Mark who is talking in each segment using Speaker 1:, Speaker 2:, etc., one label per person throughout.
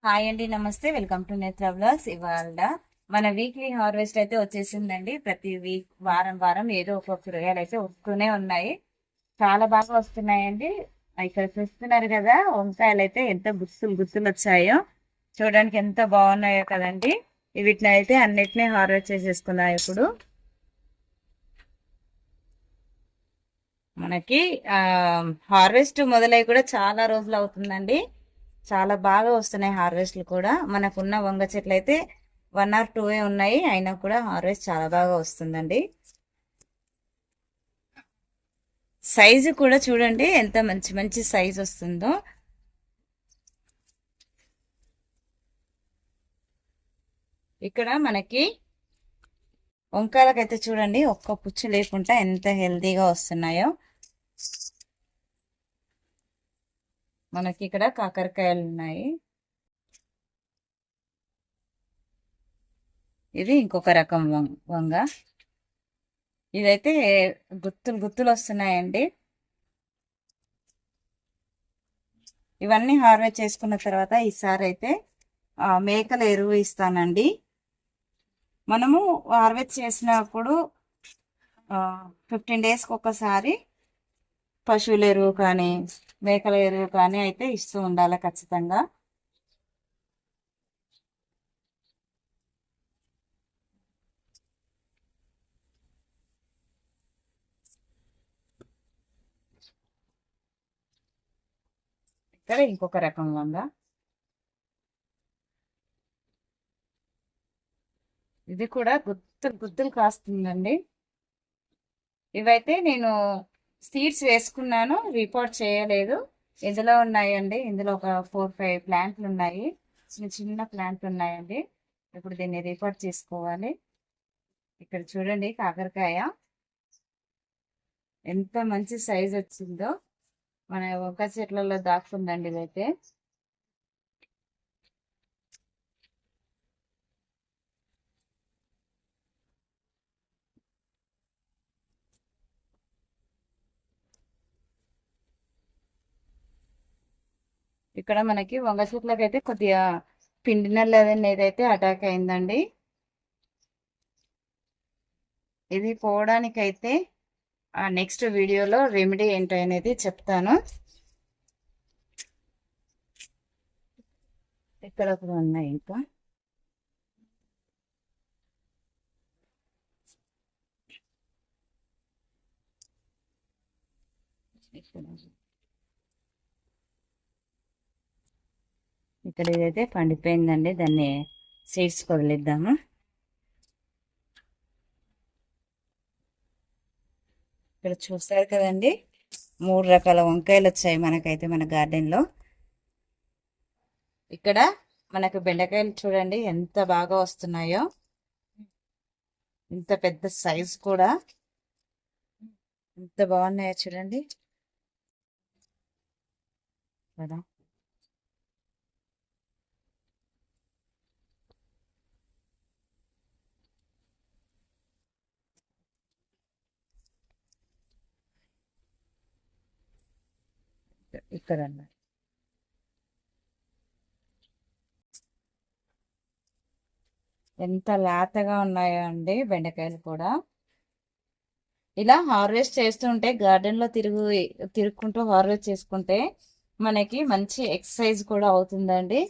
Speaker 1: Hi అండి, నమస్తే. Welcome to నేత్ర వ్లాగ్స్. ఇవాళ మన వీక్లీ హార్వెస్ట్ అయితే వచ్చేసిందండి. ప్రతి వీక్ వారం వారం ఏదో ఒక కూరగాయలు అయితే వస్తూనే ఉన్నాయి. చాలా బాగా వస్తున్నాయండి. ఇక్కడ చూస్తున్నారు కదా, వంకాయలు అయితే ఎంత గుత్తులు గుత్తులు వచ్చాయో చూడడానికి ఎంత బాగున్నాయో కదండి. వీటిని అయితే అన్నిటినీ హార్వెస్ట్ చేసేసుకున్నాయి. ఇప్పుడు మనకి హార్వెస్ట్ మొదలై కూడా చాలా రోజులు అవుతుందండి. చాలా బాగా వస్తున్నాయి హార్వెస్ట్లు కూడా. మనకున్న వంగ చెట్లు అయితే 1 or 2 ఉన్నాయి, అయినా కూడా హార్వెస్ట్ చాలా బాగా వస్తుందండి. సైజు కూడా చూడండి ఎంత మంచి మంచి సైజ్ వస్తుందో. ఇక్కడ మనకి వంకాయలకైతే చూడండి ఒక్క పుచ్చు లేకుండా ఎంత హెల్తీగా వస్తున్నాయో. మనకి ఇక్కడ కాకరకాయలు ఉన్నాయి. ఇది ఇంకొక రకం వంగ. ఇదైతే గుత్తులు గుత్తులు వస్తున్నాయండి. ఇవన్నీ హార్వెస్ట్ చేసుకున్న తర్వాత ఈసారి అయితే మేకల ఎరువు ఇస్తానండి. మనము హార్వెస్ట్ చేసినప్పుడు 15 డేస్కి ఒకసారి పశువుల ఎరువు కానీ మేకల ఎరువు కానీ అయితే ఇస్తూ ఉండాలి ఖచ్చితంగా. ఇక్కడ ఇంకొక రకం వంగ. ఇది కూడా గుత్తులు గుత్తులు కాస్తుందండి. ఇవైతే నేను సీడ్స్ వేసుకున్నాను, రిపోర్ట్ చేయలేదు. ఇందులో ఉన్నాయండి, ఇందులో ఒక 4-5 ప్లాంట్లు ఉన్నాయి, చిన్న చిన్న ప్లాంట్లు ఉన్నాయండి. ఇప్పుడు దీన్ని రిపోర్ట్ చేసుకోవాలి. ఇక్కడ చూడండి కాకరకాయ ఎంత మంచి సైజ్ వచ్చిందో. మన వంకాయ చెట్లలో దాక్కుందండి ఇదైతే. ఇక్కడ మనకి వంగ చెట్లకి అయితే కొద్దిగా పిండి నల్లి ఏదైతే అటాక్ అయిందండి. ఇది పోవడానికైతే నెక్స్ట్ వీడియోలో రెమెడీ ఏంటో అనేది చెప్తాను. ఇక్కడ కూడా ఉన్నాయి ఇంకా. ఇక్కడ ఇదైతే పండిపోయిందండి, దాన్ని సీడ్స్ వదిలేద్దాము. ఇక్కడ చూస్తారు కదండి, 3 రకాల వంకాయలు వచ్చాయి మనకైతే మన గార్డెన్లో. ఇక్కడ మనకు బెండకాయలు చూడండి ఎంత బాగా వస్తున్నాయో. ఇంత పెద్ద సైజ్ కూడా ఎంత బాగున్నాయో చూడండి కదా. ఇక్కడ ఎంత లేతగా ఉన్నాయో అండి బెండకాయలు కూడా. ఇలా హార్వెస్ట్ చేస్తుంటే గార్డెన్లో తిరుగుకుంటూ హార్వెస్ట్ చేసుకుంటే మనకి మంచి ఎక్సర్సైజ్ కూడా అవుతుందండి.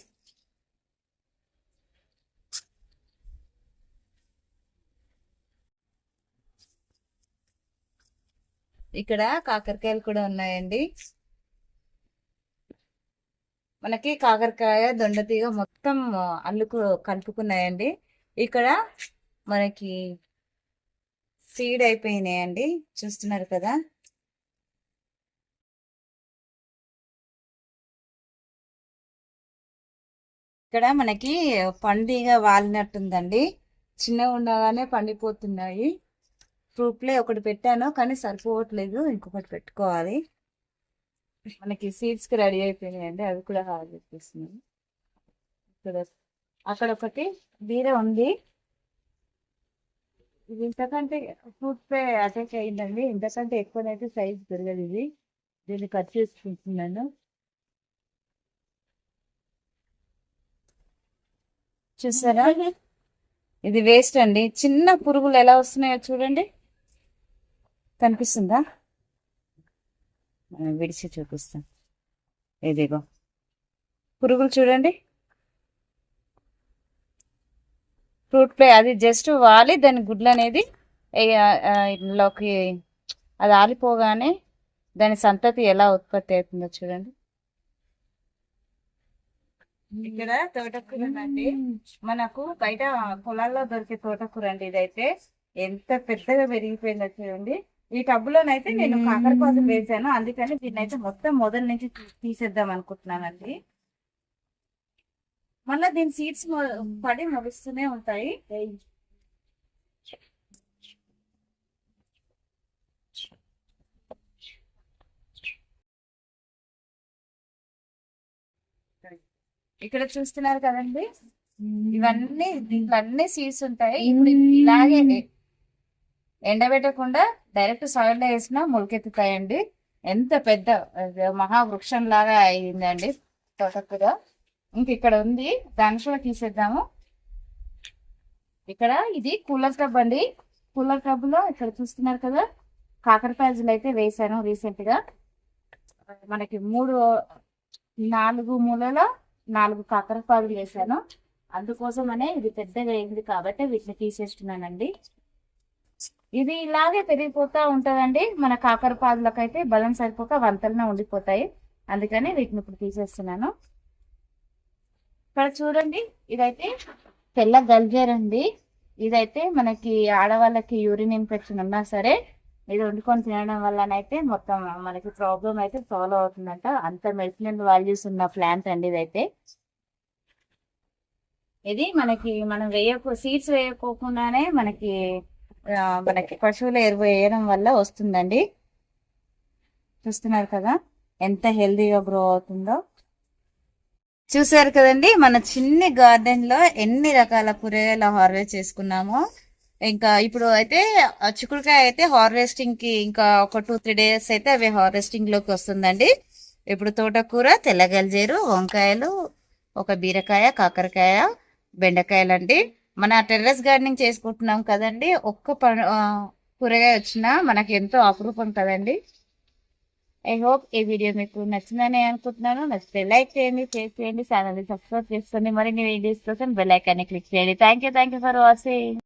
Speaker 1: ఇక్కడ కాకరకాయలు కూడా ఉన్నాయండి. మనకి కాకరకాయ దొండతీగ మొత్తం కలుపుకున్నాయండి. ఇక్కడ మనకి సీడ్ అయిపోయినాయండి, చూస్తున్నారు కదా. ఇక్కడ మనకి పండుగ వాలినట్టుందండి, చిన్నగా ఉండగానే పండిపోతున్నాయి. ఫ్రూట్లే ఒకటి పెట్టాను కానీ సరిపోవట్లేదు, ఇంకొకటి పెట్టుకోవాలి. మనకి సీడ్స్కి రెడీ అయిపోయినాయండి, అవి కూడా హార్వెస్ట్ చేస్తున్నాను. ఇక్కడ అక్కడ ఒకటి బీర ఉంది, ఇది ఇంతకంటే ఫ్రూట్ పై అటాక్ అయిందండి. ఇంతకంటే ఎక్కువనైతే సైజ్ పెరగదు ఇది. దీన్ని కట్ చేసుకుంటున్నాను. చూసారా, ఇది వేస్ట్ అండి. చిన్న పురుగులు ఎలా వస్తున్నాయో చూడండి, కనిపిస్తుందా? విడిచి చూపిస్తాం. ఇదిగో పురుగులు చూడండి. ఫ్రూట్ ఫ్లై అది జస్ట్ వాలి దాని గుడ్లు అనేది లోకి అది ఆలిపోగానే దాని సంతతి ఎలా ఉత్పత్తి అవుతుందో చూడండి. ఇక్కడ తోటకూర అండి, మనకు బయట పొలాల్లో దొరికే తోటకూర అండి. ఇదైతే ఎంత పెద్దగా పెరిగిపోయిందో చూడండి. ఈ టబ్బులోనైతే నేను కాకరపాదు వేసాను, అందుకని దీన్ని అయితే మొత్తం మొదటి నుంచి తీసేద్దాం అనుకుంటున్నానండి. మళ్ళీ దీని సీడ్స్ పడి మొలుస్తూనే ఉంటాయి. ఇక్కడ చూస్తున్నారు కదండి, ఇవన్నీ దీంట్లో అన్ని సీడ్స్ ఉంటాయి. ఇప్పుడు ఇలాగే ఎండబెట్టకుండా డైరెక్ట్ సాయిల్ లో వేసినా మొలకెత్తుతాయండి. ఎంత పెద్ద మహావృక్షం లాగా అయిందండి తోటకూర. ఇంక ఇక్కడ ఉంది, దాన్ని కూడా తీసేద్దాము. ఇక్కడ ఇది కూలర్ టబ్ అండి. కూలర్ టబ్ లో ఇక్కడ చూస్తున్నారు కదా, కాకరకాయలు అయితే వేసాను రీసెంట్ గా. మనకి 4 మూలలో 4 కాకరపాదులు వేసాను. అందుకోసమనే ఇది పెద్దగా అయింది కాబట్టి వీటిని తీసేస్తున్నానండి. ఇది ఇలాగే పెరిగిపోతా ఉంటదండి. మన కాకరపాదులకైతే బలం సరిపోక వంతలనే ఉండిపోతాయి, అందుకని వీటిని ఇప్పుడు తీసేస్తున్నాను. ఇక్కడ చూడండి, ఇదైతే తెల్ల గల్జేరండి. ఇదైతే మనకి ఆడవాళ్ళకి యూరిన్ ఇన్ఫెక్షన్ ఉన్నా సరే ఇది వండుకొని తినడం వల్లనైతే మొత్తం మనకి ప్రాబ్లం అయితే సాల్వ్ అవుతుందంట. అంత మెడిసినల్ వాల్యూస్ ఉన్న ప్లాంట్ అండి ఇదైతే. ఇది మనం సీడ్స్ వేయకోకుండానే మనకి పశువుల ఎరువు వేయడం వల్ల వస్తుందండి. చూస్తున్నారు కదా ఎంత హెల్దీగా గ్రో అవుతుందో. చూసారు కదండి, మన చిన్ని గార్డెన్ లో ఎన్ని రకాల కూరగాయలు హార్వెస్ట్ చేసుకున్నామో. ఇంకా ఇప్పుడు అయితే చిక్కుడుకాయ అయితే హార్వెస్టింగ్ కి ఇంకా ఒక 2-3 డేస్ అయితే అవి హార్వెస్టింగ్ లోకి వస్తుందండి. ఇప్పుడు తోటకూర, తెల్లగల్జేరు, వంకాయలు, ఒక బీరకాయ, కాకరకాయ, బెండకాయలు అండి. మన టెర్రస్ గార్డెనింగ్ చేసుకుంటున్నాం కదండి, ఒక్క కూరగాయ వచ్చినా మనకి ఎంతో అపురూపం కదండి. ఐ హోప్ ఈ వీడియో మీకు నచ్చిందని అనుకుంటున్నాను. నచ్చితే లైక్ చేయండి, షేర్ చేయండి, ఛానల్ ని సబ్స్క్రైబ్ చేసుకోండి. మరిన్ని వీడియోస్ కోసం బెల్ ఐకాన్ ని క్లిక్ చేయండి. Thank you for watching.